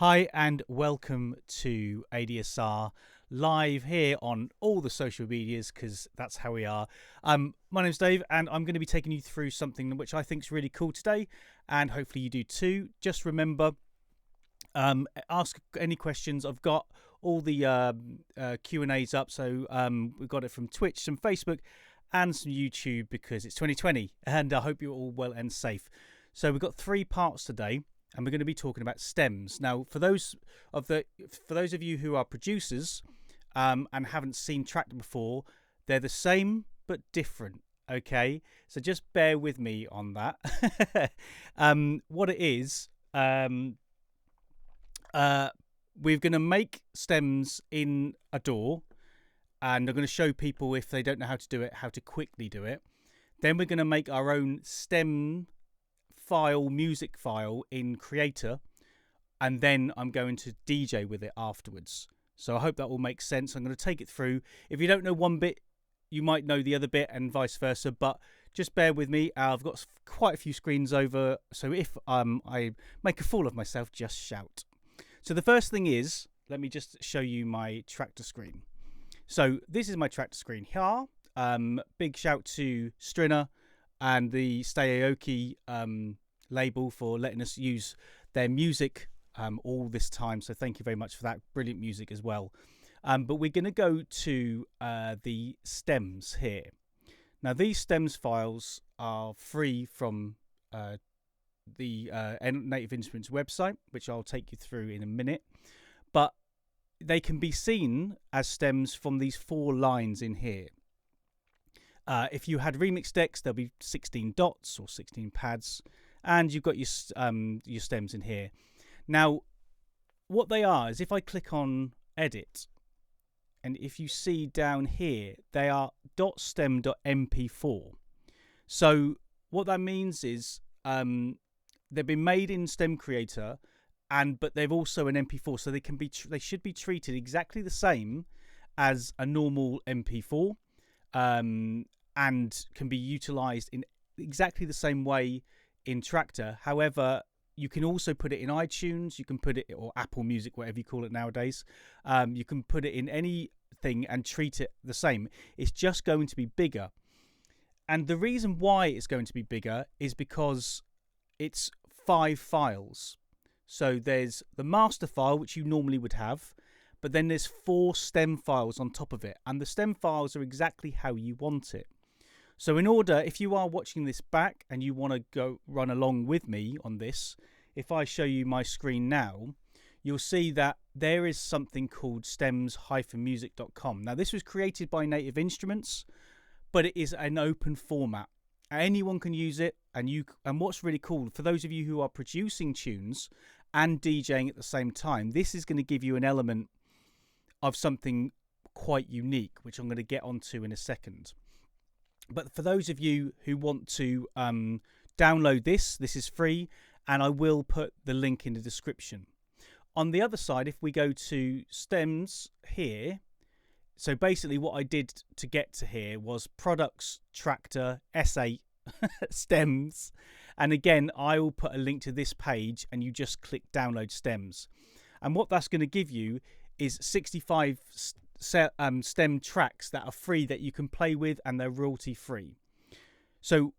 Hi and welcome to ADSR live here on all the social medias because that's how we are. My name's Dave and I'm going to be taking you through something which I think is really cool today, and hopefully you do too. Just remember, ask any questions. I've got all the Q&As up, so we've got it from Twitch, some Facebook and some YouTube because it's 2020 and I hope you're all well and safe. So we've got 3 parts today. And we're going to be talking about stems. Now, for those of you who are producers and haven't seen Traktor before, they're the same but different. Okay, so just bear with me on that. What it is, we're going to make stems in a door, and I'm going to show people, if they don't know how to do it, how to quickly do it. Then we're going to make our own stem music file in Creator, and then I'm going to DJ with it afterwards. So I hope that all makes sense. I'm going to take it through. If you don't know one bit, you might know the other bit and vice versa, but just bear with me. I've got quite a few screens over, so if I make a fool of myself, just shout. So the first thing is, let me just show you my Traktor screen. So this is my Traktor screen here. Big shout to Strinner and the Stay Aoki label for letting us use their music all this time. So thank you very much for that. Brilliant music as well. But we're going to go to the stems here. Now, these stems files are free from the Native Instruments website, which I'll take you through in a minute. But they can be seen as stems from these 4 lines in here. If you had remix decks, there'll be 16 dots or 16 pads, and you've got your stems in here. Now, what they are is, if I click on Edit, and if you see down here, they are .stem.mp4. So what that means is they've been made in Stem Creator, but they've also an MP4, so they should be treated exactly the same as a normal MP4. And can be utilized in exactly the same way in Traktor. However, you can also put it in iTunes, you can put it, or Apple Music, whatever you call it nowadays. You can put it in anything and treat it the same. It's just going to be bigger. And the reason why it's going to be bigger is because it's 5 files. So there's the master file, which you normally would have, but then there's 4 stem files on top of it, and the stem files are exactly how you want it. So in order, if you are watching this back and you want to go run along with me on this, if I show you my screen now, you'll see that there is something called stems-music.com. Now, this was created by Native Instruments, but it is an open format. Anyone can use it, and what's really cool, for those of you who are producing tunes and DJing at the same time, this is going to give you an element of something quite unique, which I'm going to get onto in a second. But for those of you who want to download this is free, and I will put the link in the description. On the other side, if we go to stems here, so basically what I did to get to here was products, Traktor, S8, stems, and again I will put a link to this page, and you just click download stems, and what that's going to give you is 65 stem tracks that are free that you can play with, and they're royalty free. So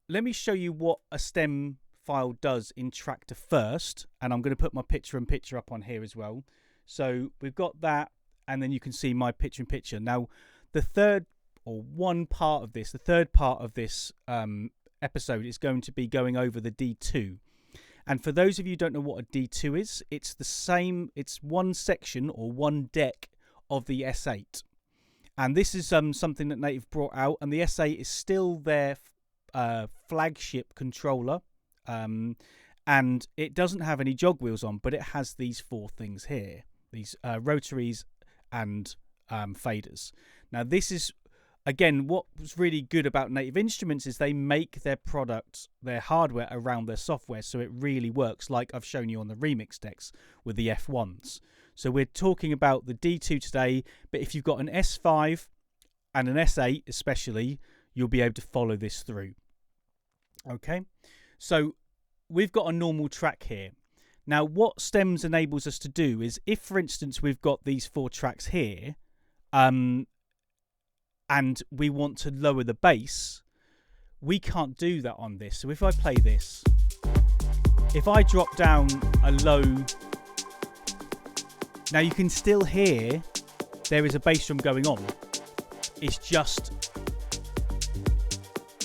let me show you what a stem file does in Traktor first, and I'm going to put my picture-in-picture up on here as well. So we've got that, and then you can see my picture-in-picture. Now, the third part of this episode is going to be going over the D2. And for those of you who don't know what a D2 is, it's the same, it's one section or one deck of the S8. And this is something that Native brought out, and the S8 is still their flagship controller. And it doesn't have any jog wheels on, but it has these 4 things here, these rotaries and faders. Now, this is, again, what's really good about Native Instruments is they make their product, their hardware, around their software, so it really works, like I've shown you on the remix decks with the F1s. So we're talking about the D2 today, but if you've got an S5 and an S8 especially, you'll be able to follow this through. Okay, so we've got a normal track here. Now, what stems enables us to do is, if, for instance, we've got these 4 tracks here, and we want to lower the bass, we can't do that on this. So if I play this, if I drop down a low, now you can still hear there is a bass drum going on. It's just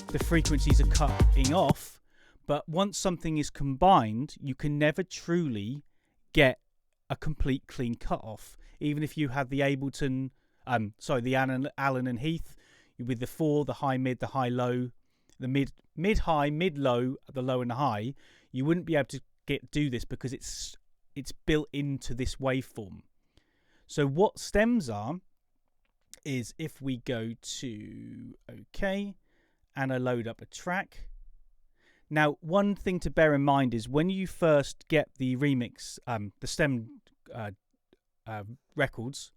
the frequencies are cutting off. But once something is combined, you can never truly get a complete clean cut off. Even if you had the Ableton, the Allen and Heath with the 4, the high mid, the high low, the mid high, mid low, the low and the high, you wouldn't be able to do this because it's built into this waveform. So what stems are is, if we go to OK and I load up a track. Now, one thing to bear in mind is when you first get the remix, the stem records,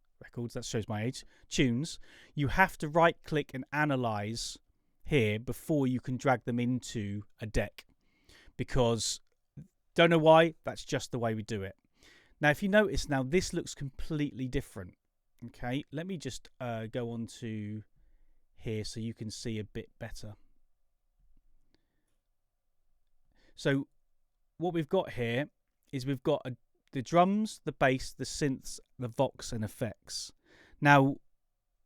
that shows my age, tunes, you have to right click and analyze here before you can drag them into a deck. Because, don't know why, that's just the way we do it. Now, if you notice now, this looks completely different. Okay, let me just go on to here so you can see a bit better. So what we've got here is we've got the drums, the bass, the synths, the vox and effects. Now,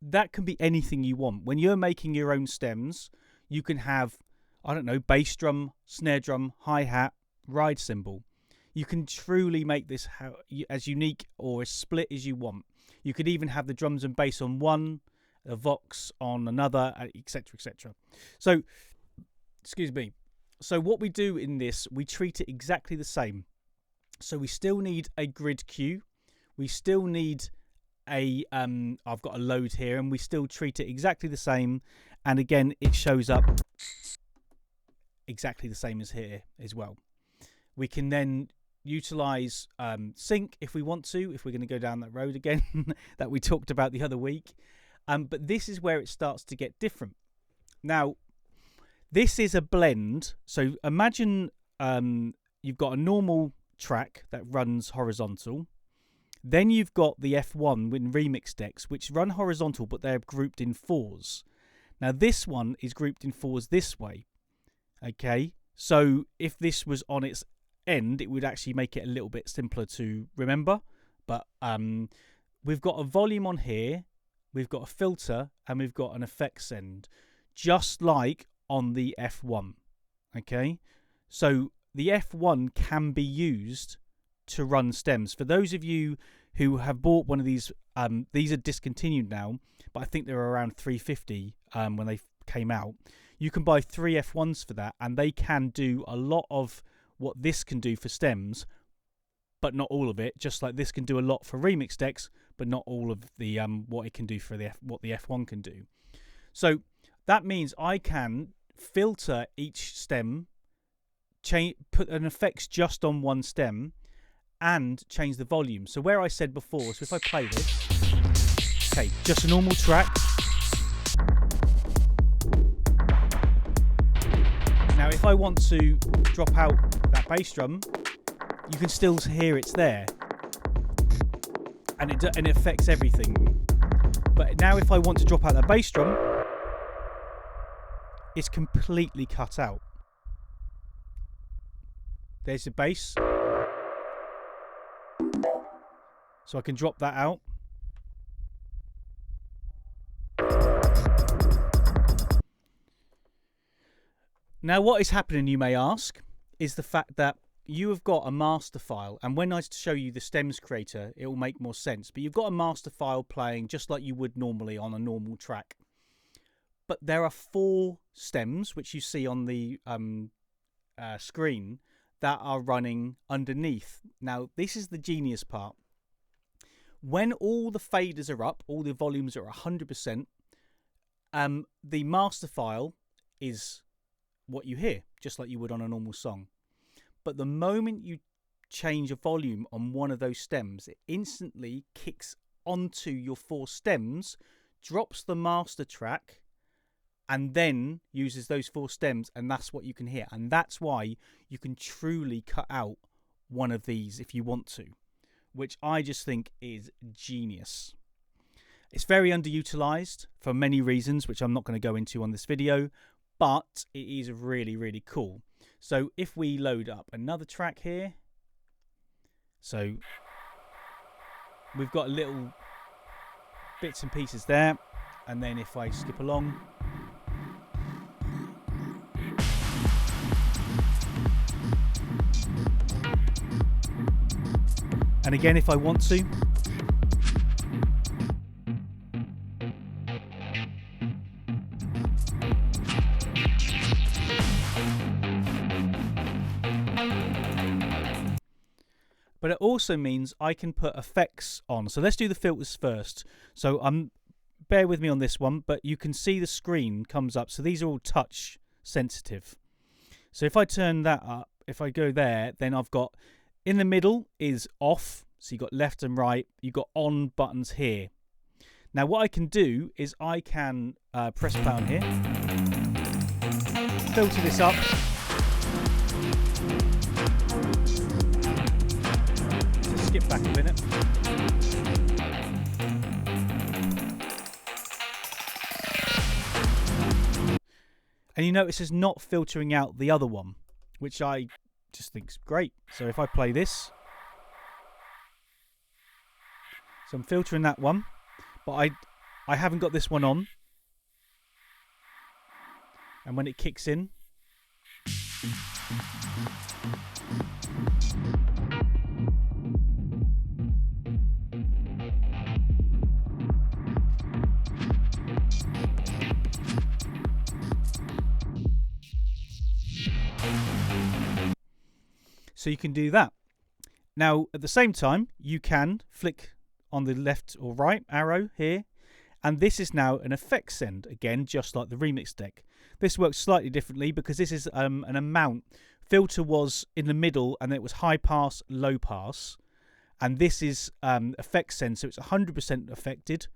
that can be anything you want. When you're making your own stems, you can have, I don't know, bass drum, snare drum, hi-hat, ride cymbal. You can truly make this as unique or as split as you want. You could even have the drums and bass on one, the vox on another, etc., etc. So, excuse me. So what we do in this, we treat it exactly the same. So we still need a grid cue. We still need a, I've got a load here, and we still treat it exactly the same. And again, it shows up exactly the same as here as well. We can then utilize sync if we want to, if we're going to go down that road again that we talked about the other week. But this is where it starts to get different. Now, this is a blend. So imagine you've got a normal track that runs horizontal. Then you've got the F1 with remix decks, which run horizontal, but they're grouped in 4s. Now, this one is grouped in 4s this way. Okay, so if this was on its end, it would actually make it a little bit simpler to remember. But we've got a volume on here, we've got a filter, and we've got an effects end, just like on the F1. Okay, so the F1 can be used to run stems. For those of you who have bought one of these are discontinued now, but I think they were around $350 when they came out. You can buy 3 F1s for that, and they can do a lot of what this can do for stems, but not all of it. Just like this can do a lot for remix decks, but not all of the what it can do for what the F1 can do. So that means I can filter each stem, put an effects just on one stem, and change the volume. So where I said before, so if I play this, okay, just a normal track. Now, if I want to drop out that bass drum, you can still hear it's there, and it affects everything. But now, if I want to drop out that bass drum, it's completely cut out. There's the bass, so I can drop that out. Now, what is happening, you may ask, is the fact that you have got a master file, and when I show you the stems creator, it will make more sense. But you've got a master file playing just like you would normally on a normal track. But there are 4 stems, which you see on the screen, that are running underneath. Now, this is the genius part. When all the faders are up, all the volumes are 100%, the master file is what you hear, just like you would on a normal song. But the moment you change a volume on one of those stems, it instantly kicks onto your 4 stems, drops the master track, and then uses those 4 stems, and that's what you can hear. And that's why you can truly cut out one of these if you want to, which I just think is genius. It's very underutilized for many reasons, which I'm not going to go into on this video, but it is really, really cool. So if we load up another track here, so we've got little bits and pieces there, and then if I skip along, and again if I want to, but it also means I can put effects on. So let's do the filters first. So bear with me on this one, but you can see the screen comes up. So these are all touch sensitive. So if I turn that up, if I go there, then I've got in the middle is off. So you've got left and right. You've got on buttons here. Now what I can do is I can press play on here, filter this up. Skip back a minute. And you notice it's not filtering out the other one, which I just think is great. So if I play this, so I'm filtering that one, but I haven't got this one on. And when it kicks in, so you can do that. Now, at the same time, you can flick on the left or right arrow here, and this is now an effect send, again, just like the remix deck. This works slightly differently because this is an amount. Filter was in the middle, and it was high pass, low pass, and this is effect send, so it's 100% affected,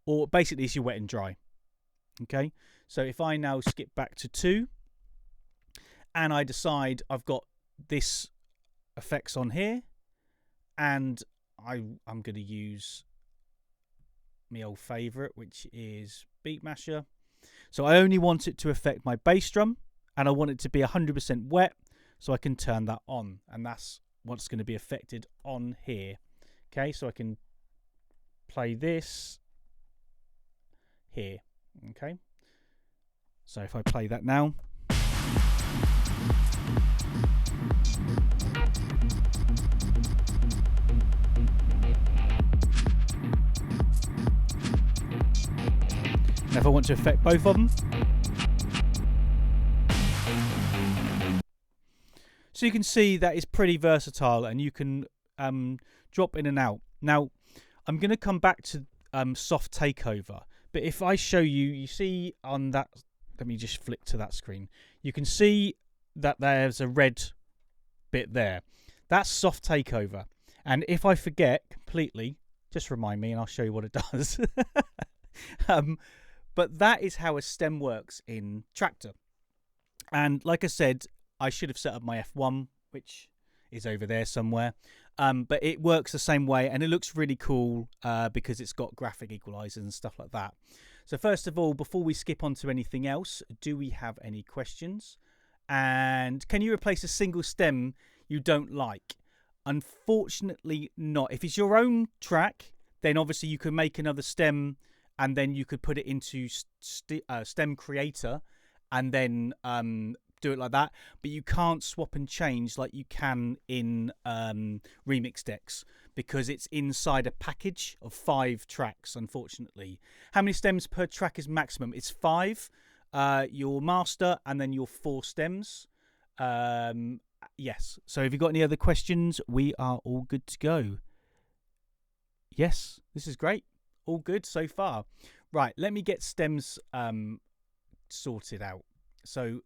or basically it's your wet and dry. Okay, so if I now skip back to 2, and I decide I've got this effects on here, and I'm going to use my old favorite, which is Beat Masher. So I only want it to affect my bass drum, and I want it to be 100% wet, so I can turn that on, and that's what's going to be affected on here. Okay, so I can play this here. Okay, so if I play that now, if I want to affect both of them. So you can see that it's pretty versatile, and you can drop in and out. Now, I'm going to come back to soft takeover, but if I show you, you see on that, let me just flick to that screen. You can see that there's a red bit there. That's soft takeover. And if I forget completely, just remind me and I'll show you what it does. But that is how a stem works in Traktor. And like I said, I should have set up my F1, which is over there somewhere. But it works the same way, and it looks really cool because it's got graphic equalizers and stuff like that. So first of all, before we skip on to anything else, do we have any questions? And can you replace a single stem you don't like? Unfortunately not. If it's your own track, then obviously you can make another stem, and then you could put it into stem creator and then do it like that. But you can't swap and change like you can in remix decks, because it's inside a package of 5 tracks, unfortunately. How many stems per track is maximum? It's 5. Your master and then your 4 stems. Yes. So if you've got any other questions, we are all good to go. Yes, this is great. All good so far. Right, let me get stems sorted out. So,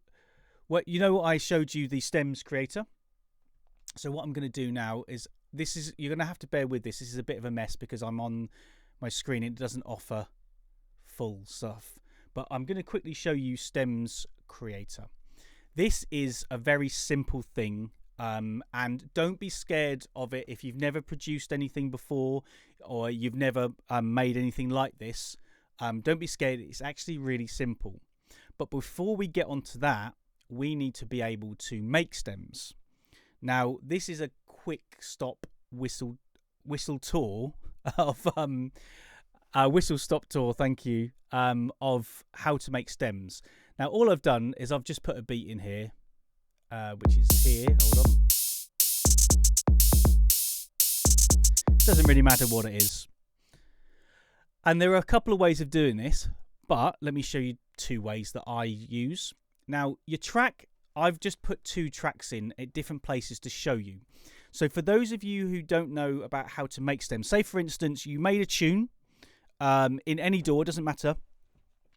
what I showed you the stems creator. So what I'm going to do now is, you're going to have to bear with this. This is a bit of a mess because I'm on my screen. It doesn't offer full stuff. But I'm going to quickly show you stems creator. This is a very simple thing, And don't be scared of it if you've never produced anything before or you've never made anything like this. Don't be scared. It's actually really simple. But before we get onto that, we need to be able to make stems. Now, this is a quick stop whistle tour of whistle stop tour. Thank you. Of how to make stems. Now, all I've done is I've just put a beat in here, which is here. Hold on. Doesn't really matter what it is. And there are a couple of ways of doing this, but let me show you 2 ways that I use. Now, your track, I've just put 2 tracks in at different places to show you. So for those of you who don't know about how to make stems, say for instance, you made a tune in any DAW, doesn't matter.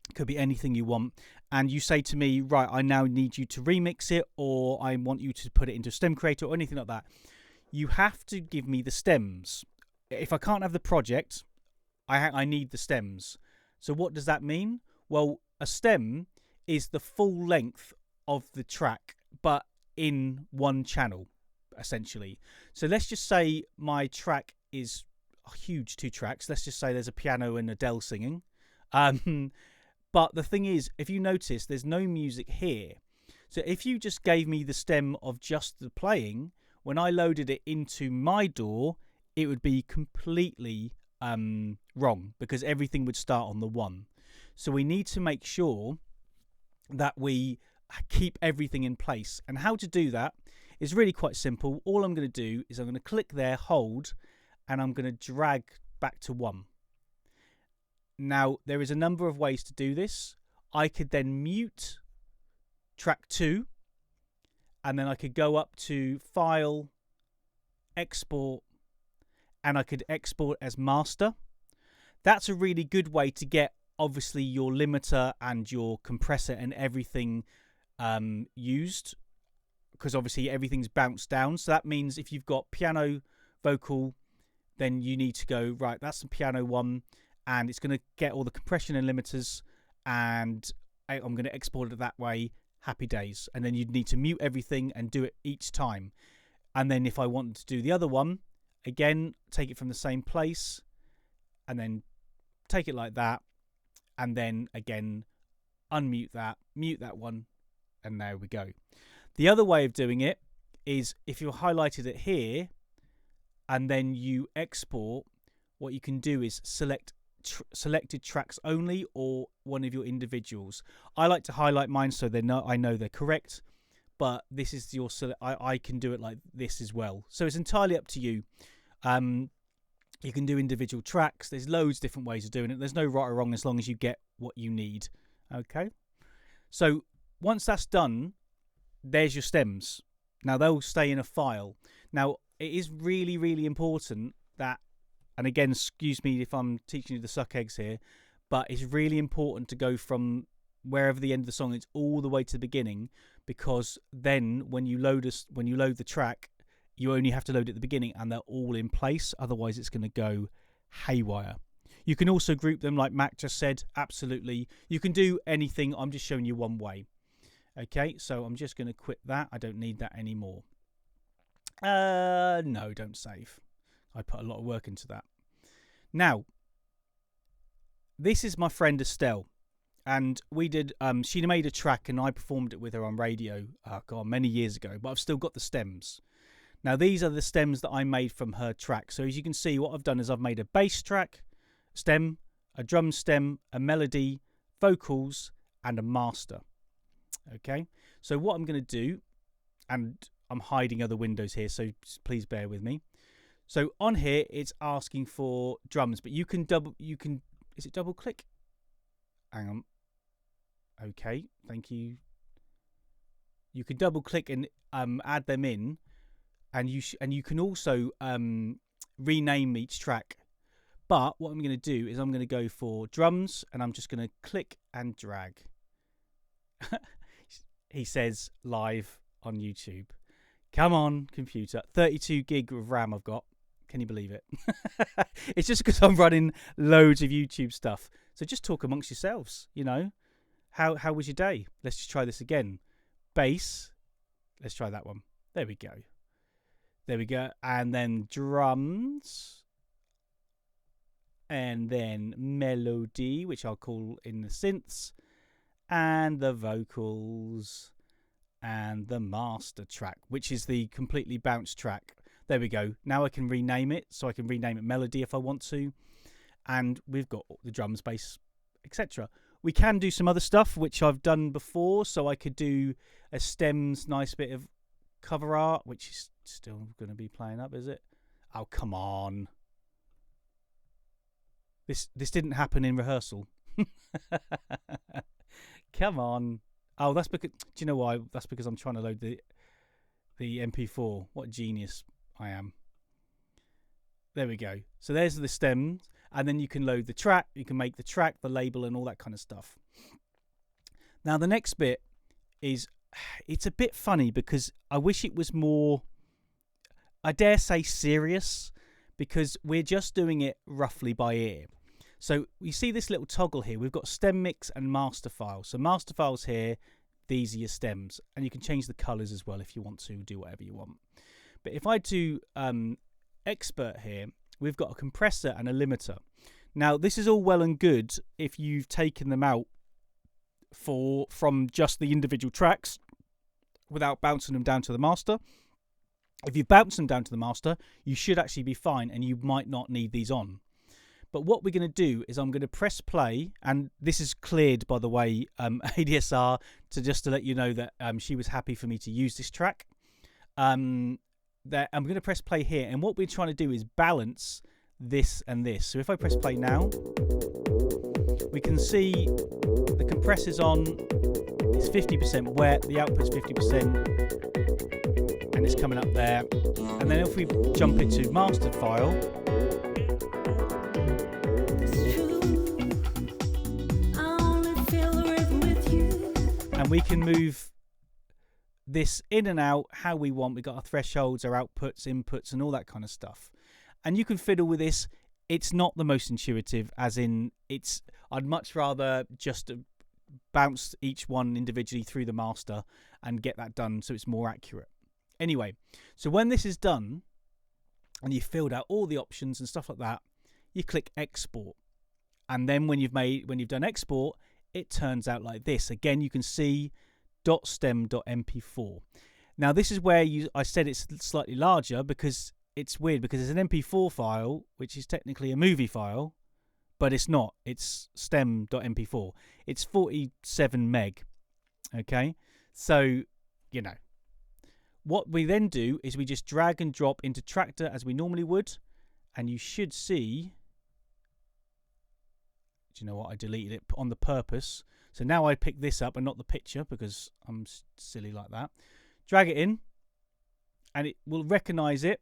It could be anything you want. And you say to me, right, I now need you to remix it, or I want you to put it into a stem creator or anything like that. You have to give me the stems. If I can't have the project, I need the stems. So what does that mean? Well, a stem is the full length of the track, but in one channel, essentially. So let's just say my track is a huge 2 tracks. Let's just say there's a piano and Adele singing. But the thing is, if you notice, there's no music here. So if you just gave me the stem of just the playing, when I loaded it into my DAW, it would be completely wrong because everything would start on the 1. So we need to make sure that we keep everything in place. And how to do that is really quite simple. All I'm going to do is I'm going to click there, hold, and I'm going to drag back to 1. Now, there is a number of ways to do this. I could then mute track 2, and then I could go up to File, Export, and I could export as master. That's a really good way to get, obviously, your limiter and your compressor and everything used, because obviously everything's bounced down. So that means if you've got piano, vocal, then you need to go, right, that's the piano one, and it's going to get all the compression and limiters, and I'm going to export it that way. Happy days. And then you'd need to mute everything and do it each time. And then if I wanted to do the other one, again, take it from the same place, and then take it like that, and then again, unmute that, mute that one, and there we go. The other way of doing it is if you highlighted it here, and then you export, what you can do is select selected tracks only or one of your individuals. I like to highlight mine so I know they're correct, but this is your I can do it like this as well. So it's entirely up to you. You can do individual tracks. There's loads of different ways of doing it. There's no right or wrong as long as you get what you need. Okay, so once that's done, there's your stems. Now they'll stay in a file. Now it is really, really important that, and again, excuse me if I'm teaching you the suck eggs here, but it's really important to go from wherever the end of the song is all the way to the beginning, because then when you load the track, you only have to load at the beginning and they're all in place. Otherwise, it's going to go haywire. You can also group them like Mac just said. Absolutely. You can do anything. I'm just showing you one way. Okay, so I'm just going to quit that. I don't need that anymore. No, don't save. I put a lot of work into that. Now, this is my friend Estelle. And we did, she made a track and I performed it with her on radio, many years ago. But I've still got the stems. Now, these are the stems that I made from her track. So as you can see, what I've done is I've made a bass track, stem, a drum stem, a melody, vocals, and a master. Okay, so what I'm going to do, and I'm hiding other windows here, so please bear with me. So on here, it's asking for drums, but is it double click? Hang on. Okay, thank you. You can double click and add them in, and you can also rename each track. But what I'm going to do is I'm going to go for drums, and I'm just going to click and drag. He says live on YouTube. Come on, computer. 32 gig of RAM I've got. Can you believe it? It's just because I'm running loads of YouTube stuff. So just talk amongst yourselves, you know. How was your day? Let's just try this again. Bass. Let's try that one. There we go. There we go. And then drums. And then melody, which I'll call in the synths. And the vocals. And the master track, which is the completely bounced track. There we go. Now I can rename it. So I can rename it melody if I want to. And we've got the drums, bass, etc. We can do some other stuff, which I've done before. So I could do a stems, nice bit of cover art, which is still going to be playing up, is it? Oh, come on. This didn't happen in rehearsal. Come on. Oh, that's because, do you know why? That's because I'm trying to load the MP4. What a genius I am. There we go. So there's the stems, and then you can load the track. You can make the track, the label, and all that kind of stuff. Now, the next bit is, it's a bit funny because I wish it was more, I dare say, serious, because we're just doing it roughly by ear. So you see this little toggle here. We've got stem mix and master file. So master files here, these are your stems. And you can change the colors as well if you want to, do whatever you want. But if I do expert here, we've got a compressor and a limiter. Now, this is all well and good if you've taken them out from just the individual tracks without bouncing them down to the master. If you bounce them down to the master, you should actually be fine and you might not need these on. But what we're going to do is I'm going to press play, and this is cleared, by the way, ADSR, to let you know that she was happy for me to use this track. That I'm going to press play here, and what we're trying to do is balance this and this. So if I press play now, we can see the compressor's on, it's 50% wet, the output's 50%, and it's coming up there. And then if we jump into mastered file, and we can move this in and out how we want. We've got our thresholds, our outputs, inputs, and all that kind of stuff. And you can fiddle with this. It's not the most intuitive, as in I'd much rather just bounce each one individually through the master and get that done so it's more accurate. Anyway, so when this is done and you've filled out all the options and stuff like that, you click export. And then when you've done export, it turns out like this. Again, you can see .stem.mp4. Now, this is where I said it's slightly larger, because it's weird, because it's an MP4 file, which is technically a movie file, but it's not. It's stem.mp4. It's 47 meg. Okay? So, you know. What we then do is we just drag and drop into Traktor as we normally would, and you should see... Do you know what? I deleted it on the purpose. So now I pick this up and not the picture, because I'm silly like that. Drag it in, and it will recognize it.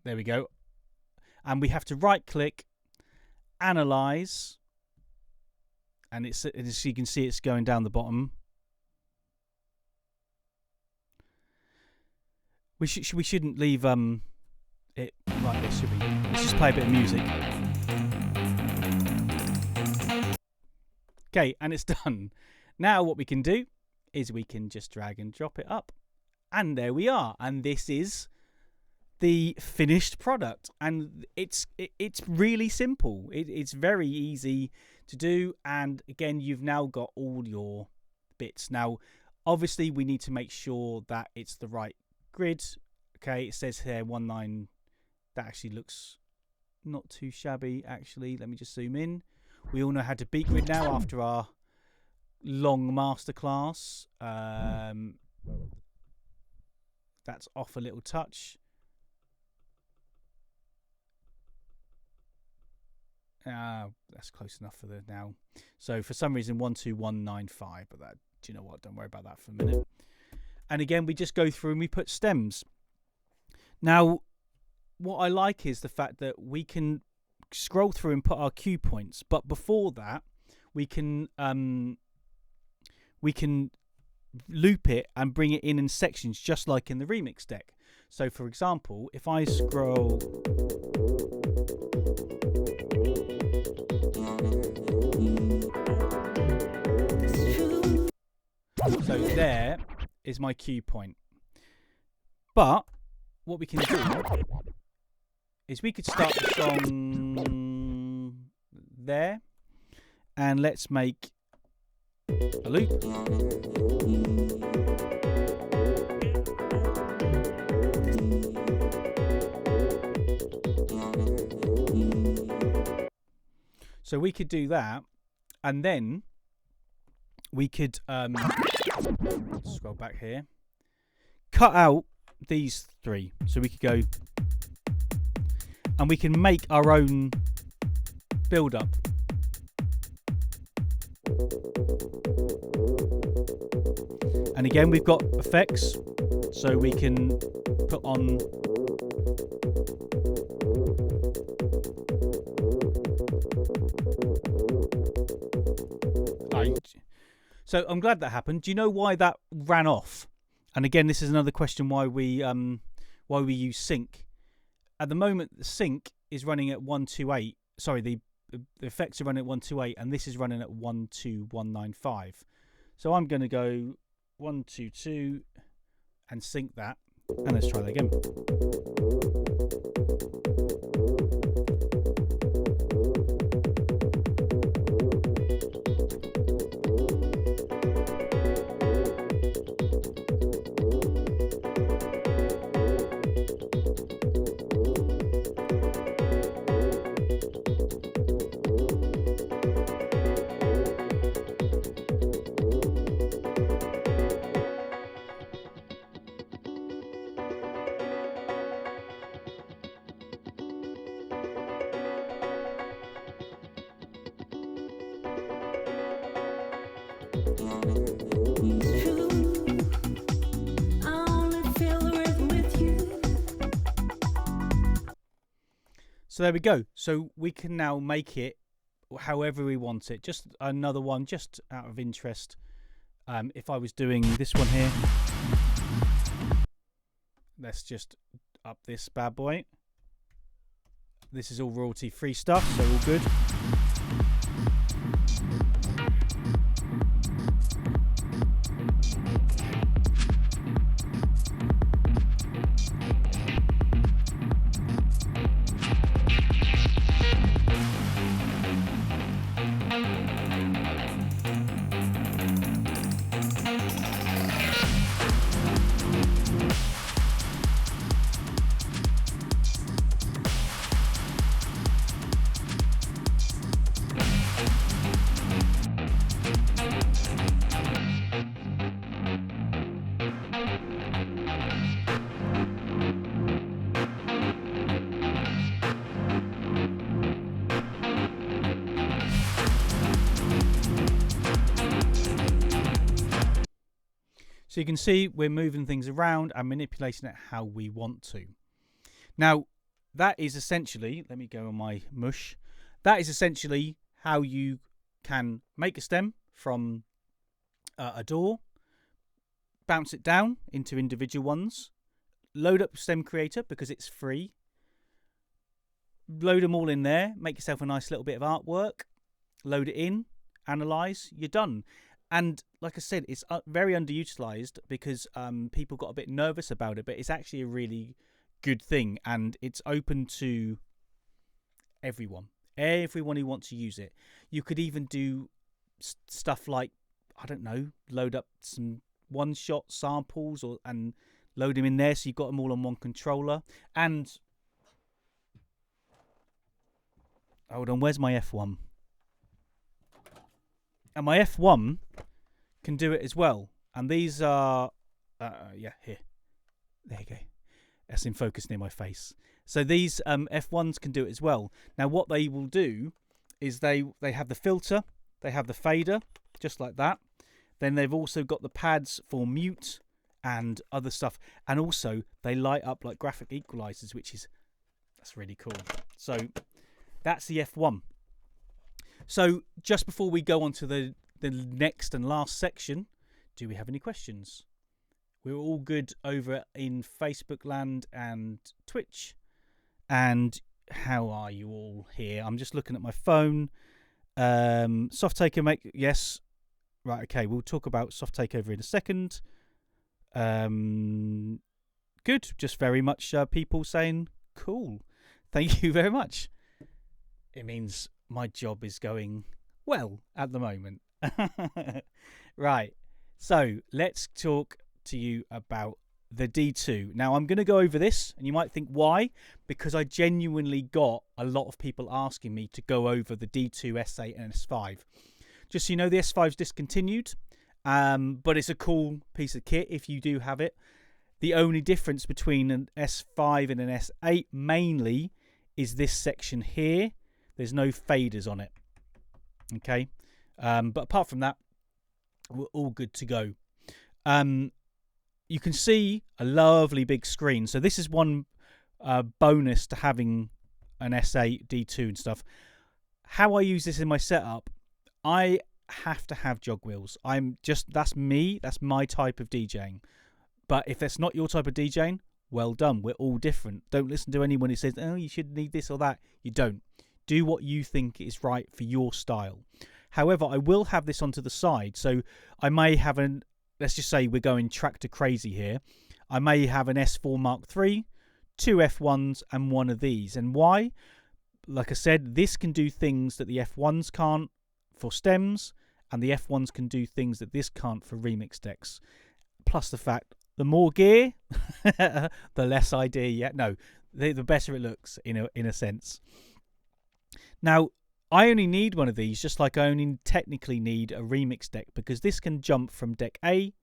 There we go. And we have to right click, analyze, and as you can see, it's going down the bottom. We shouldn't leave it like this, should we? Let's just play a bit of music. Okay, and it's done. Now what we can do is we can just drag and drop it up. And there we are. And this is the finished product. And it's really simple. It's very easy to do. And again, you've now got all your bits. Now, obviously, we need to make sure that it's the right grid. Okay, it says here 19. That actually looks not too shabby, actually. Let me just zoom in. We all know how to beat grid now after our long masterclass. That's off a little touch. That's close enough for the now. So for some reason 12195, but that, do you know what? Don't worry about that for a minute. And again, we just go through and we put stems. Now, what I like is the fact that we can scroll through and put our cue points, but before that we can loop it and bring it in sections, just like in the remix deck. So for example, if I scroll, so there is my cue point. But what we can do is we could start the song there, and let's make a loop. So we could do that, and then we could scroll back here, cut out these three, so we could go and we can make our own build up. And again, we've got effects, so we can put on so I'm glad that happened. Do you know why that ran off? And again, this is another question why we use sync. At the moment, the sync is running at 128. Sorry, the effects are running at 128, and this is running at 12195. So I'm going to go 122 and sync that, and let's try that again. So there we go. So we can now make it however we want it. Just another one, just out of interest. If I was doing this one here, let's just up this bad boy. This is all royalty-free stuff, so all good. So you can see we're moving things around and manipulating it how we want to. Now, that is essentially, let me go on my mush. That is essentially how you can make a stem from a door, bounce it down into individual ones, load up Stem Creator because it's free, load them all in there, make yourself a nice little bit of artwork, load it in, analyze, you're done. And like I said, it's very underutilized because people got a bit nervous about it, but it's actually a really good thing, and it's open to everyone who wants to use it. You could even do stuff like, I don't know, load up some one-shot samples and load them in there so you've got them all on one controller. And hold on, where's my F1? And my F1 can do it as well. And these are, yeah, here. There you go. That's in focus near my face. So these F1s can do it as well. Now what they will do is they have the filter, they have the fader, just like that. Then they've also got the pads for mute and other stuff. And also they light up like graphic equalizers, that's really cool. So that's the F1. So just before we go on to the next and last section, do we have any questions? We're all good over in Facebook land and Twitch. And how are you all here? I'm just looking at my phone. Soft takeover, yes. Right, okay, we'll talk about soft takeover in a second. Good. Just very much people saying, cool. Thank you very much. It means my job is going well at the moment. Right. So let's talk to you about the D2. Now, I'm going to go over this, and you might think, why? Because I genuinely got a lot of people asking me to go over the D2, S8, and S5. Just so you know, the S5's discontinued, but it's a cool piece of kit if you do have it. The only difference between an S5 and an S8 mainly is this section here. There's no faders on it. Okay? But apart from that, we're all good to go. You can see a lovely big screen. So this is one bonus to having an S8, D2 and stuff. How I use this in my setup, I have to have jog wheels. That's me. That's my type of DJing. But if that's not your type of DJing, well done. We're all different. Don't listen to anyone who says, oh, you should need this or that. You don't. Do what you think is right for your style. However, I will have this onto the side. So I may have let's just say we're going tractor crazy here. I may have an S4 Mark III, 2 F1s and one of these. And why? Like I said, this can do things that the F1s can't for stems, and the F1s can do things that this can't for remix decks. Plus the fact, the more gear, the less idea yet. No, the better it looks in a sense. Now, I only need one of these, just like I only technically need a remix deck, because this can jump from deck A,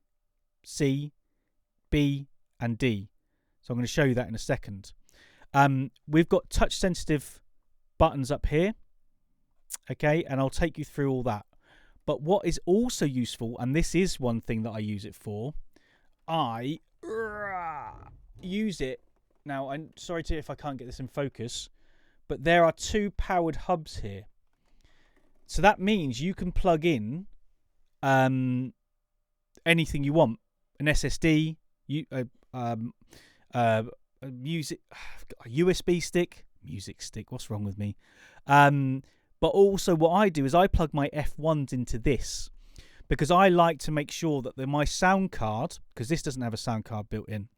C, B, and D. So I'm going to show you that in a second. We've got touch-sensitive buttons up here, okay, and I'll take you through all that. But what is also useful, and this is one thing that I use it for, I use it. Now, I'm sorry if I can't get this in focus, but there are 2 powered hubs here. So that means you can plug in anything you want. An SSD, a USB stick, music stick, what's wrong with me? But also what I do is I plug my F1s into this, because I like to make sure that my sound card, because this doesn't have a sound card built in.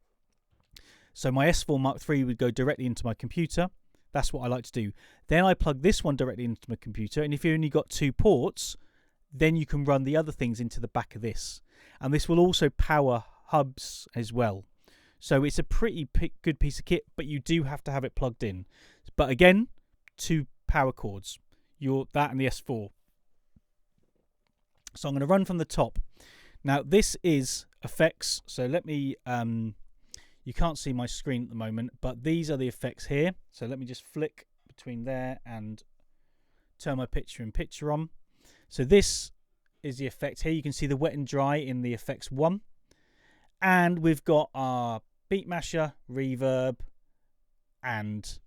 So my S4 Mark III would go directly into my computer. That's what I like to do. Then I plug this one directly into my computer, and if you only got 2 ports, then you can run the other things into the back of this. And this will also power hubs as well. So it's a pretty good piece of kit, but you do have to have it plugged in. But again, 2 power cords. That and the S4. So I'm going to run from the top. Now this is effects. So let me, you can't see my screen at the moment, but these are the effects here. So let me just flick between there and turn my picture in picture on. So this is the effect here. You can see the wet and dry in the effects 1. And we've got our beat masher, reverb, and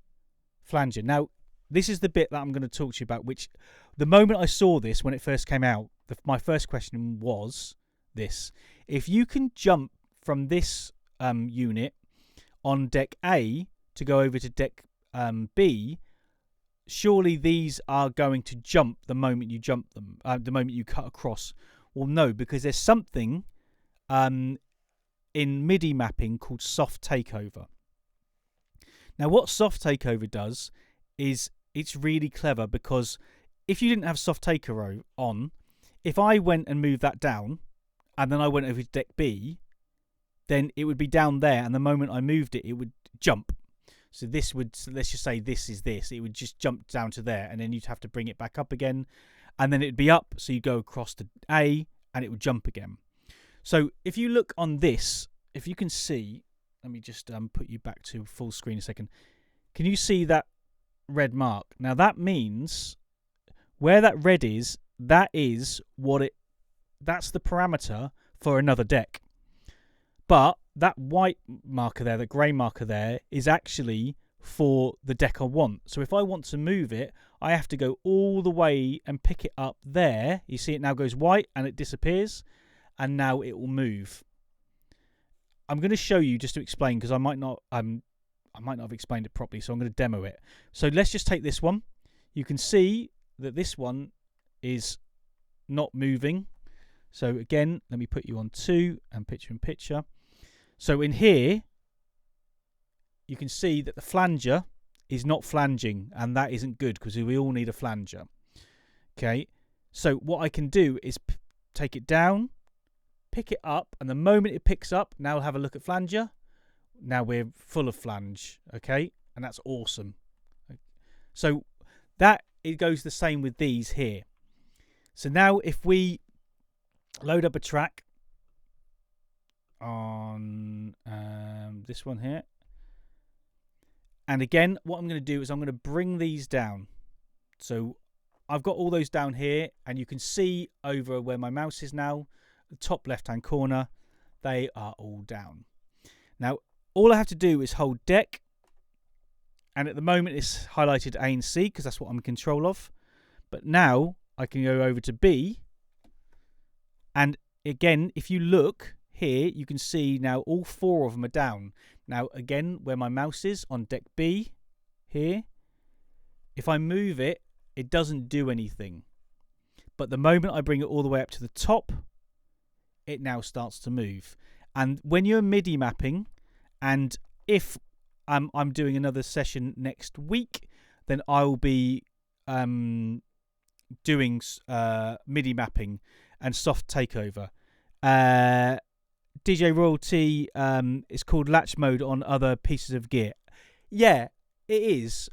flanger. Now, this is the bit that I'm going to talk to you about, which the moment I saw this, when it first came out, my first question was this. If you can jump from this unit on deck A to go over to deck B, surely these are going to jump the moment you jump them, the moment you cut across. Well, no, because there's something in MIDI mapping called soft takeover. Now, what soft takeover does is it's really clever, because if you didn't have soft takeover on, if I went and moved that down and then I went over to deck B, then it would be down there, and the moment I moved it, it would jump. So this would, let's just say this is this, it would just jump down to there, and then you'd have to bring it back up again, and then it'd be up, so you go across to A, and it would jump again. So if you look on this, if you can see, let me just put you back to full screen a second. Can you see that red mark? Now that means where that red is, that's the parameter for another deck. But that white marker there, the grey marker there, is actually for the deck I want. So if I want to move it, I have to go all the way and pick it up there. You see it now goes white and it disappears, and now it will move. I'm going to show you just to explain, because I might not have explained it properly, so I'm going to demo it. So let's just take this one. You can see that this one is not moving. So again, let me put you on 2 and picture in picture. So in here, you can see that the flanger is not flanging, and that isn't good because we all need a flanger. Okay, so what I can do is take it down, pick it up, and the moment it picks up, now have a look at flanger. Now we're full of flange, okay? And that's awesome. So that, it goes the same with these here. So now if we load up a track on this one here, and again, what I'm going to do is I'm going to bring these down. So I've got all those down here, and you can see over where my mouse is now, the top left-hand corner, they are all down. Now, all I have to do is hold deck, and at the moment it's highlighted A and C because that's what I'm in control of. But now I can go over to B, and again, if you look here, you can see now all 4 of them are down. Now, again, where my mouse is on deck B here, if I move it, it doesn't do anything. But the moment I bring it all the way up to the top, it now starts to move. And when you're MIDI mapping, and if I'm doing another session next week, then I'll be doing MIDI mapping and soft takeover. DJ Royalty is called latch mode on other pieces of gear. Yeah, it is.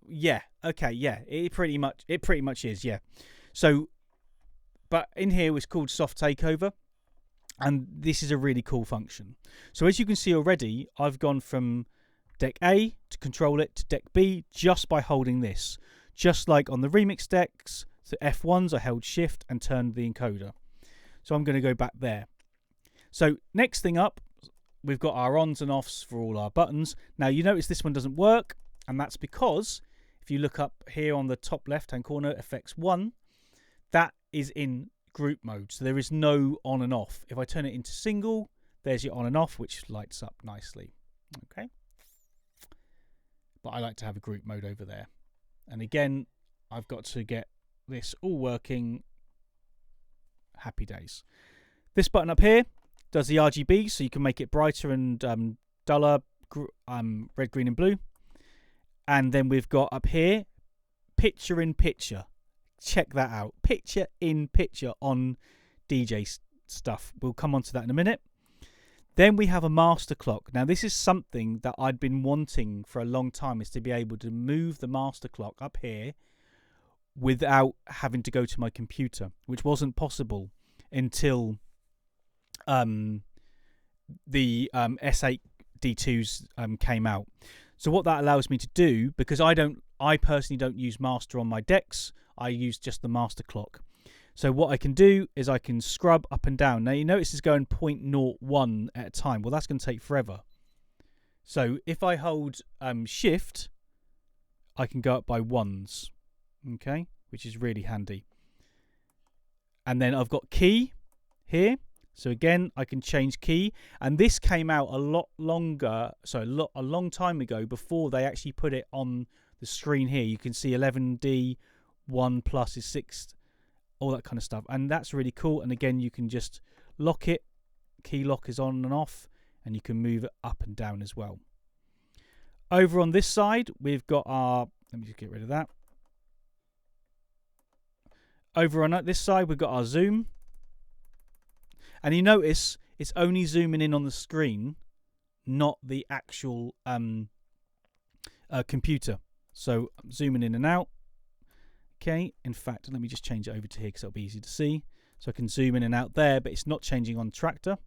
Yeah, okay, yeah, it pretty much is, yeah. So, but in here it's called soft takeover, and this is a really cool function. So as you can see already, I've gone from deck A to control it to deck B just by holding this. Just like on the remix decks, the F1s, I held shift and turned the encoder. So I'm going to go back there. So next thing up, we've got our ons and offs for all our buttons. Now you notice this one doesn't work, and that's because if you look up here on the top left hand corner, effects 1, that is in group mode, so there is no on and off. If I turn it into single, there's your on and off, which lights up nicely. Okay, but I like to have a group mode over there. And again, I've got to get this all working. Happy days. This button up here does the RGB, so you can make it brighter and duller, red, green and blue. And then we've got up here picture in picture. Check that out. Picture in picture on DJ stuff. We'll come on to that in a minute. Then we have a master clock. Now this is something that I'd been wanting for a long time, is to be able to move the master clock up here without having to go to my computer, which wasn't possible until the S8 D2s came out. So what that allows me to do, because I personally don't use master on my decks, I use just the master clock. So what I can do is I can scrub up and down. Now you notice it's going 0.01 at a time. Well, that's going to take forever. So if I hold shift, I can go up by ones, okay, which is really handy. And then I've got key here. So again, I can change key, and this came out a lot longer, so a long time ago, before they actually put it on the screen here. You can see 11D, 1 plus is 6, all that kind of stuff, and that's really cool. And again, you can just lock it, key lock is on and off, and you can move it up and down as well. Over on this side, we've got our, let me just get rid of that. Over on this side, we've got our zoom. And you notice it's only zooming in on the screen, not the actual computer. So I'm zooming in and out. Okay, in fact, let me just change it over to here because it'll be easy to see. So I can zoom in and out there, but it's not changing on Traktor.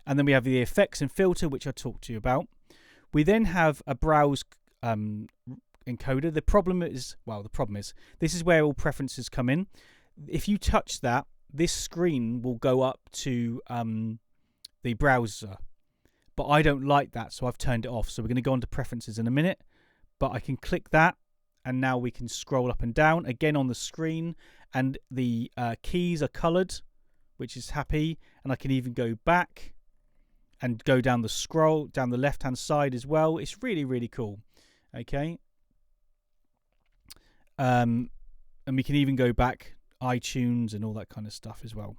And then we have the effects and filter, which I talked to you about. We then have a browse encoder. The problem is, this is where all preferences come in. If you touch that, this screen will go up to the browser, but I don't like that, so I've turned it off. So we're going to go on to preferences in a minute, but I can click that, and now we can scroll up and down again on the screen, and the keys are colored, which is happy. And I can even go back and go down the scroll down the left hand side as well. It's really, really cool. Okay, and we can even go back iTunes and all that kind of stuff as well.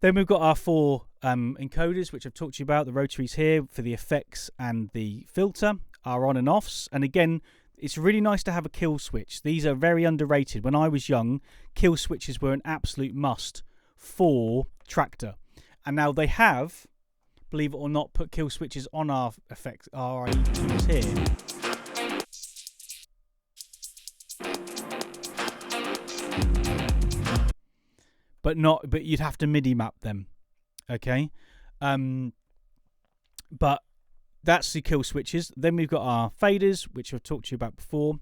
Then we've got our 4 encoders, which I've talked to you about. The rotaries here for the effects and the filter, our on and offs. And again, it's really nice to have a kill switch. These are very underrated. When I was young, kill switches were an absolute must for Traktor. And now they have, believe it or not, put kill switches on our effects, our EQs here. But you'd have to MIDI map them, okay? But that's the kill switches. Then we've got our faders, which I've talked to you about before.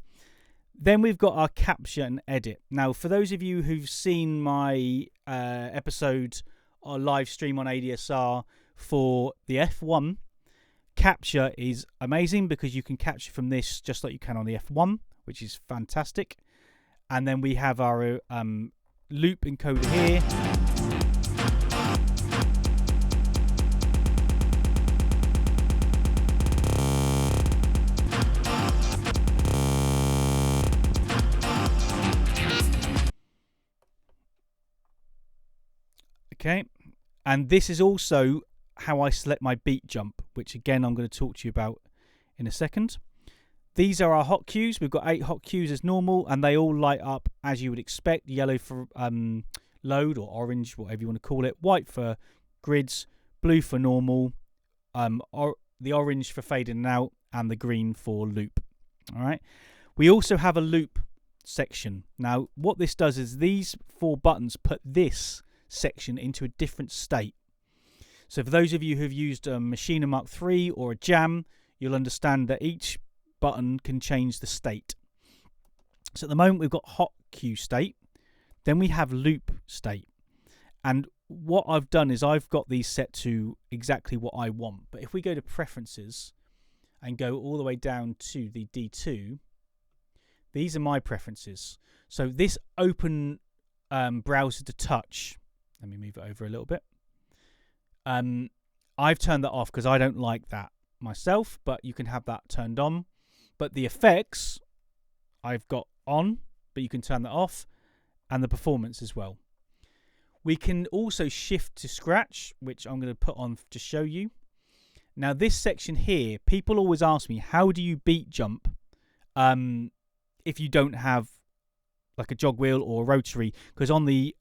Then we've got our capture and edit. Now, for those of you who've seen my episode or live stream on ADSR for the F1, capture is amazing because you can capture from this just like you can on the F1, which is fantastic. And then we have our loop encoder here. Okay, and this is also how I select my beat jump, which again I'm going to talk to you about in a second. These are our hot cues. We've got 8 hot cues as normal, and they all light up as you would expect. Yellow for load, or orange, whatever you want to call it. White for grids, blue for normal, the orange for fade in and out, and the green for loop. All right. We also have a loop section. Now, what this does is these 4 buttons put this section into a different state. So for those of you who've used a Machina Mark III or a Jam, you'll understand that each button can change the state. So at the moment we've got hot cue state, then we have loop state, and what I've done is I've got these set to exactly what I want. But if we go to preferences and go all the way down to the D2, these are my preferences. So this open browser to touch, let me move it over a little bit. I've turned that off because I don't like that myself, but you can have that turned on. But the effects I've got on, but you can turn that off, and the performance as well. We can also shift to scratch, which I'm going to put on to show you. Now this section here, people always ask me, how do you beat jump if you don't have like a jog wheel or a rotary? Because on the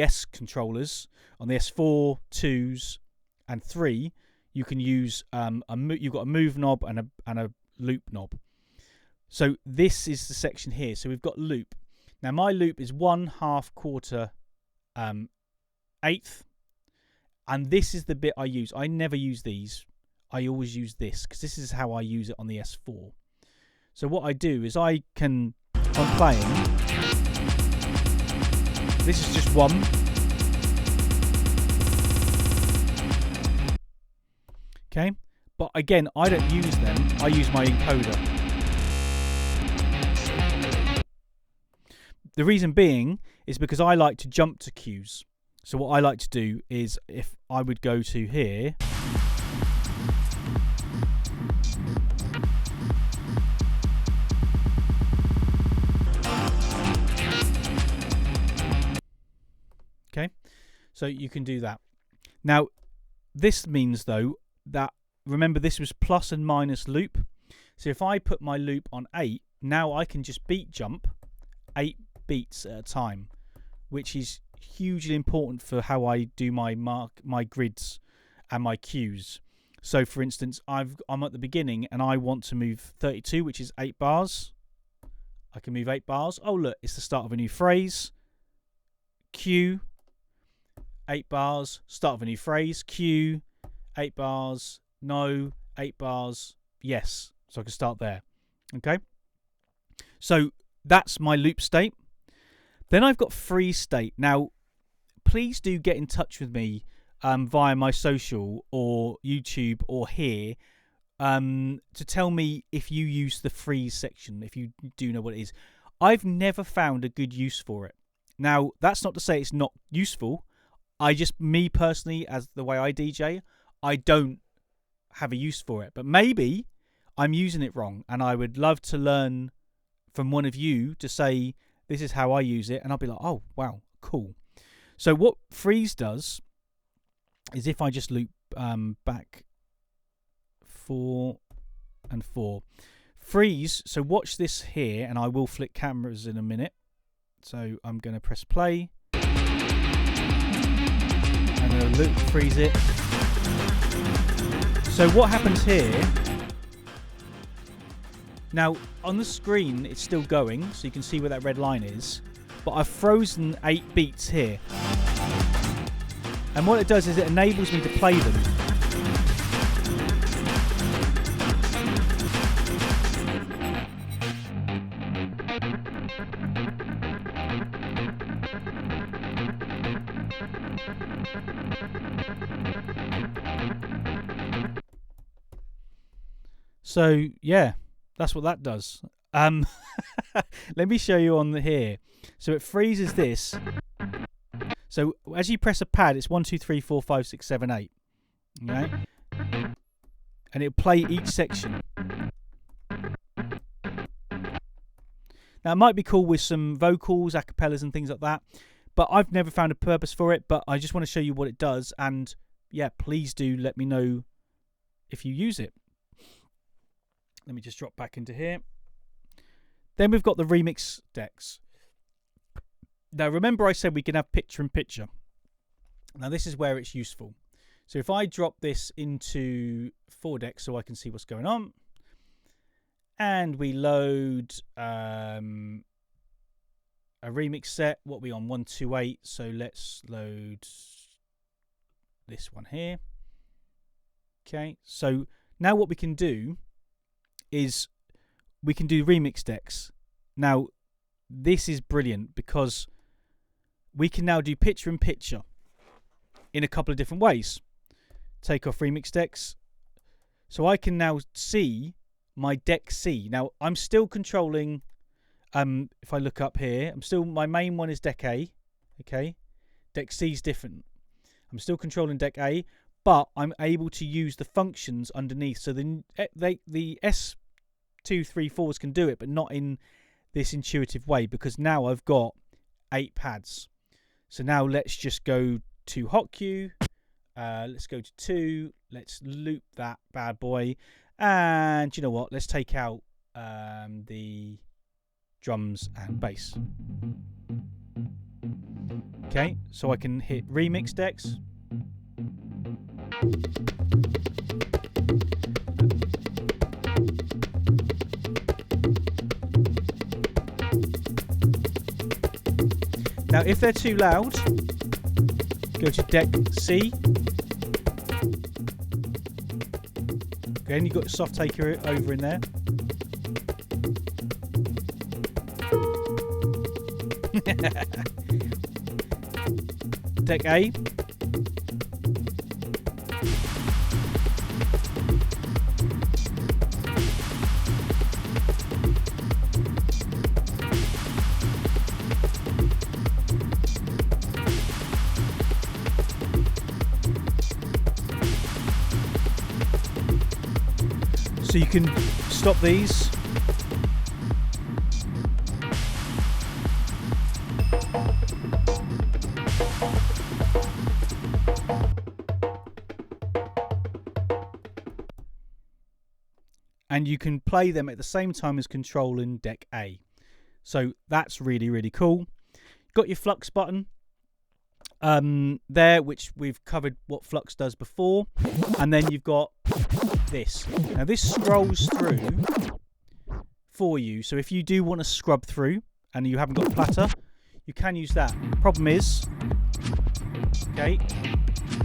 S controllers, on the S4, 2s, and 3, you can use you've got a move knob and a loop knob. So this is the section here. So we've got loop. Now my loop is 1/2 quarter 1/8, and this is the bit I use. I never use these. I always use this because this is how I use it on the S4. So what I do is I can, if I'm playing, this is just 1. Okay, but again, I don't use them. I use my encoder. The reason being is because I like to jump to cues. So what I like to do is, if I would go to here, okay, so you can do that. Now, this means though that, remember, this was plus and minus loop. So if I put my loop on 8, now I can just beat jump 8 beats at a time, which is hugely important for how I do my grids and my cues. So for instance, I'm at the beginning and I want to move 32, which is 8 bars. I can move 8 bars. Oh look, it's the start of a new phrase. Cue, 8 bars, start of a new phrase. Cue, 8 bars, no, 8 bars, yes. So I can start there. Okay, so that's my loop state. Then I've got freeze state. Now, please do get in touch with me via my social or YouTube or here to tell me if you use the freeze section, if you do know what it is. I've never found a good use for it. Now, that's not to say it's not useful. Me personally, as the way I DJ, I don't have a use for it. But maybe I'm using it wrong, and I would love to learn from one of you to say, this is how I use it, and I'll be like, oh, wow, cool. So what freeze does is if I just loop back 4 and 4. Freeze, so watch this here, and I will flick cameras in a minute. So I'm going to press play. I'm going to loop freeze it. So what happens here, now on the screen it's still going, so you can see where that red line is, but I've frozen 8 beats here. And what it does is it enables me to play them. So yeah, that's what that does. Let me show you on here. So it freezes this. So as you press a pad, it's 1, 2, 3, 4, 5, 6, 7, 8. Okay, and it'll play each section. Now it might be cool with some vocals, acapellas, and things like that, but I've never found a purpose for it. But I just want to show you what it does, and yeah, please do let me know if you use it. Let me just drop back into here. Then we've got the remix decks. Now remember I said we can have picture in picture. Now this is where it's useful. So if I drop this into 4 decks so I can see what's going on, and we load a remix set, what are we on? 128. So let's load this one here. Okay, so now what we can do is we can do remix decks. Now this is brilliant because we can now do picture in picture in a couple of different ways. Take off remix decks, so I can now see my deck C. Now I'm still controlling, if I look up here, my main one is deck A. Okay, deck C is different. I'm still controlling deck A, but I'm able to use the functions underneath. So the S234s can do it, but not in this intuitive way, because now I've got 8 pads. So now let's just go to hot cue. Let's go to 2. Let's loop that bad boy. And you know what? Let's take out the drums and bass. Okay, so I can hit remix decks. Now if they're too loud, go to deck C. Again, you've got the soft taker over in there. Deck A. So you can stop these. And you can play them at the same time as controlling deck A. So that's really, really cool. Got your flux button there, which we've covered what flux does before. And then you've got this. Now this scrolls through for you. So if you do want to scrub through and you haven't got a platter, you can use that. Problem is, okay,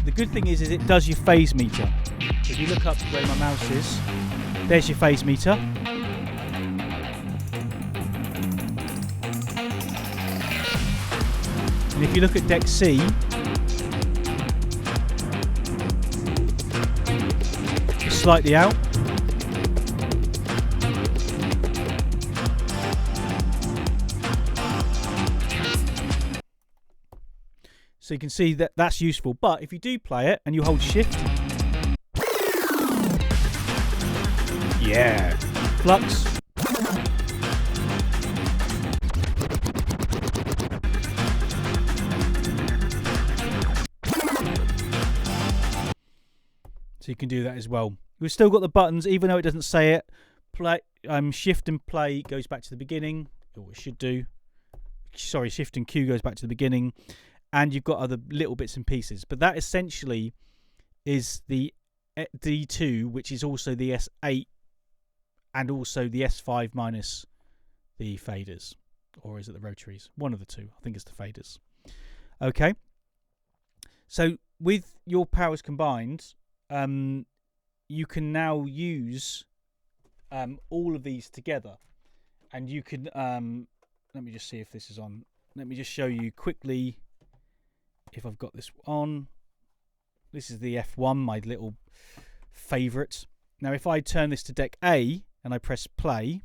the good thing is it does your phase meter. So if you look up where my mouse is, there's your phase meter. And if you look at deck C, it's slightly out. So you can see that that's useful. But if you do play it and you hold shift, yeah, flux. you can do that as well. We've still got the buttons, even though it doesn't say it. Play, shift and play goes back to the beginning, or it should do. Sorry, shift and Q goes back to the beginning, and you've got other little bits and pieces. But that essentially is the D2, which is also the S8, and also the S5 minus the faders, or is it the rotaries? One of the two. I think it's the faders. Okay. So with your powers combined, you can now use all of these together, and you can let me just see if this is on. Let me just show you quickly if I've got this on. This is the F1, my little favourite. Now if I turn this to deck A and I press play,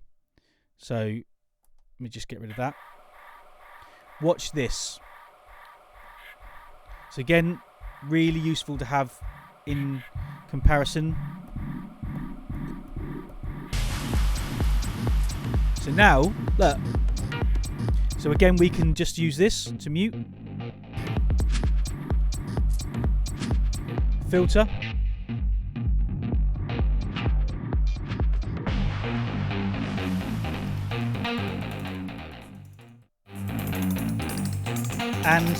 so let me just get rid of that. Watch this. So again, really useful to have in comparison. So now, look. So again, we can just use this to mute. Filter. And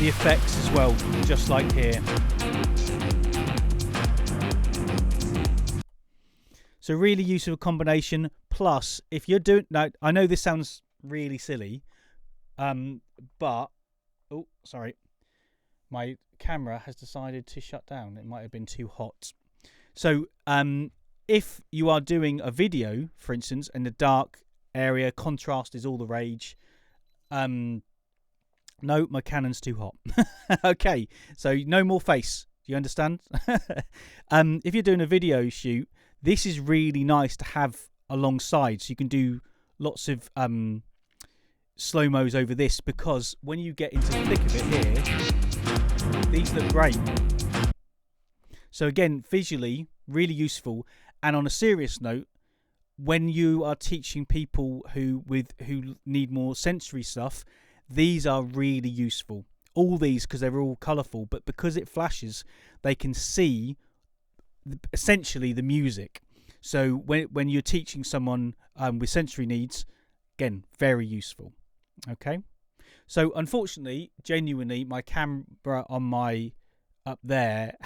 the effects as well, just like here. So really useful combination. Plus, if you're doing, now I know this sounds really silly, but oh, sorry, my camera has decided to shut down. It might have been too hot. So if you are doing a video, for instance, in the dark area, contrast is all the rage. No, my Canon's too hot. Okay, so no more face. Do you understand? If you're doing a video shoot, this is really nice to have alongside, so you can do lots of slow-mos over this, because when you get into the thick of it here, these look great. So again, visually, really useful. And on a serious note, when you are teaching people who need more sensory stuff, these are really useful. All these, because they're all colourful, but because it flashes, they can see essentially the music. So when you're teaching someone with sensory needs, again, very useful. Okay. So unfortunately, genuinely, my camera on my up there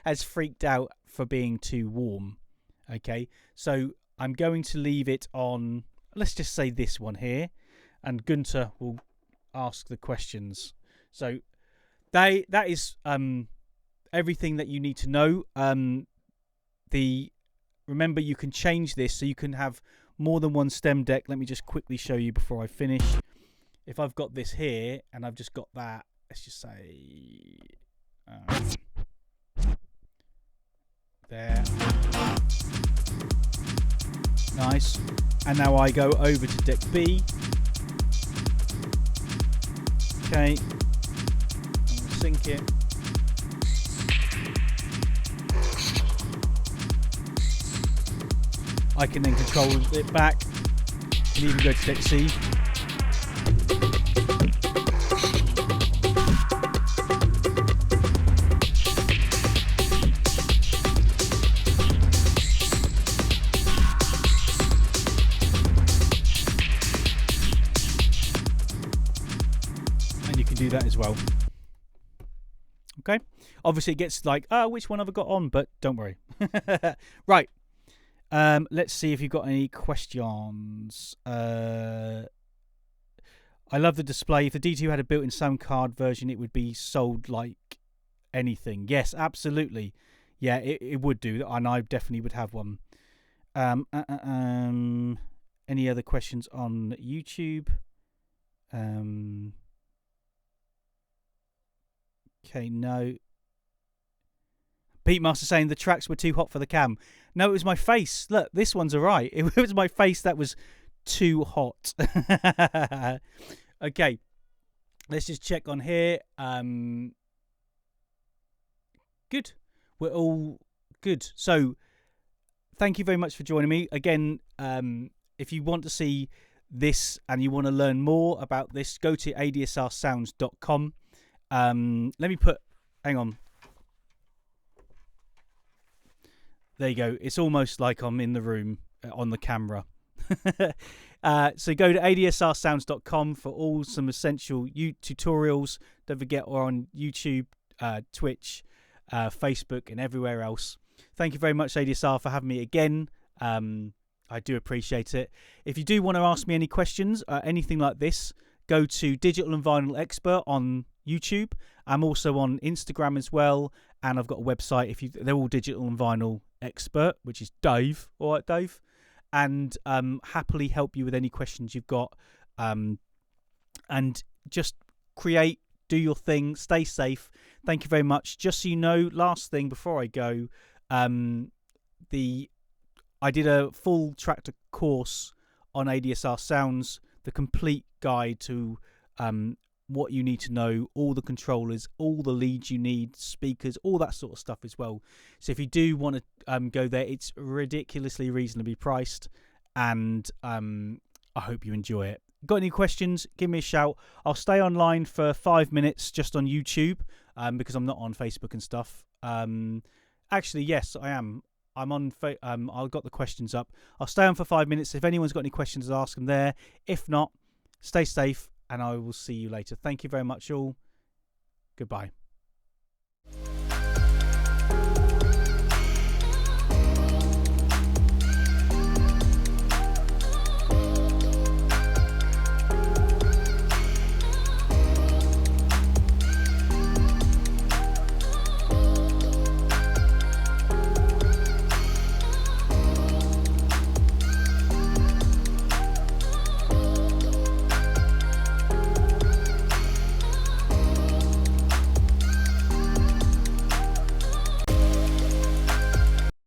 has freaked out for being too warm. Okay. So I'm going to leave it on, let's just say this one here, and Gunter will ask the questions. So that is everything that you need to know. Remember, you can change this so you can have more than one stem deck. Let me just quickly show you before I finish. If I've got this here and I've just got that, let's just say there. Nice. And now I go over to deck B. Okay. I'm gonna sync it. I can then control it back. Can even go to deck C. And you can do that as well. Okay. Obviously it gets like, oh, which one have I got on? But don't worry. Right. Let's see if you've got any questions. I love the display. If the D2 had a built-in sound card version, it would be sold like anything. Yes, absolutely. Yeah, it would do, and I definitely would have one. Any other questions on YouTube? Okay, no. Beatmaster saying the tracks were too hot for the cam. No, it was my face. Look, this one's alright. It was my face that was too hot. Okay, let's just check on here. Good. We're all good. So, thank you very much for joining me. Again, if you want to see this and you want to learn more about this, go to adsrsounds.com. Let me put... Hang on. There you go. It's almost like I'm in the room on the camera. So go to adsrsounds.com for all some essential tutorials. Don't forget we're on YouTube, Twitch, Facebook, and everywhere else. Thank you very much, ADSR, for having me again. I do appreciate it. If you do want to ask me any questions, anything like this, go to Digital and Vinyl Expert on YouTube. I'm also on Instagram as well, and I've got a website. They're all Digital and Vinyl Expert, which is Dave. All right, Dave. And happily help you with any questions you've got. And just create, do your thing, stay safe. Thank you very much. Just so you know, last thing before I go, I did a full tractor course on ADSR Sounds, the complete guide to what you need to know, all the controllers, all the leads you need, speakers, all that sort of stuff as well. So if you do want to go there, it's ridiculously reasonably priced, and I hope you enjoy it. Got any questions, give me a shout. I'll stay online for 5 minutes just on YouTube because I'm not on Facebook and stuff. Actually, yes, I am. I'm on. I've got the questions up. I'll stay on for 5 minutes. If anyone's got any questions, ask them there. If not, stay safe, and I will see you later. Thank you very much, all. Goodbye.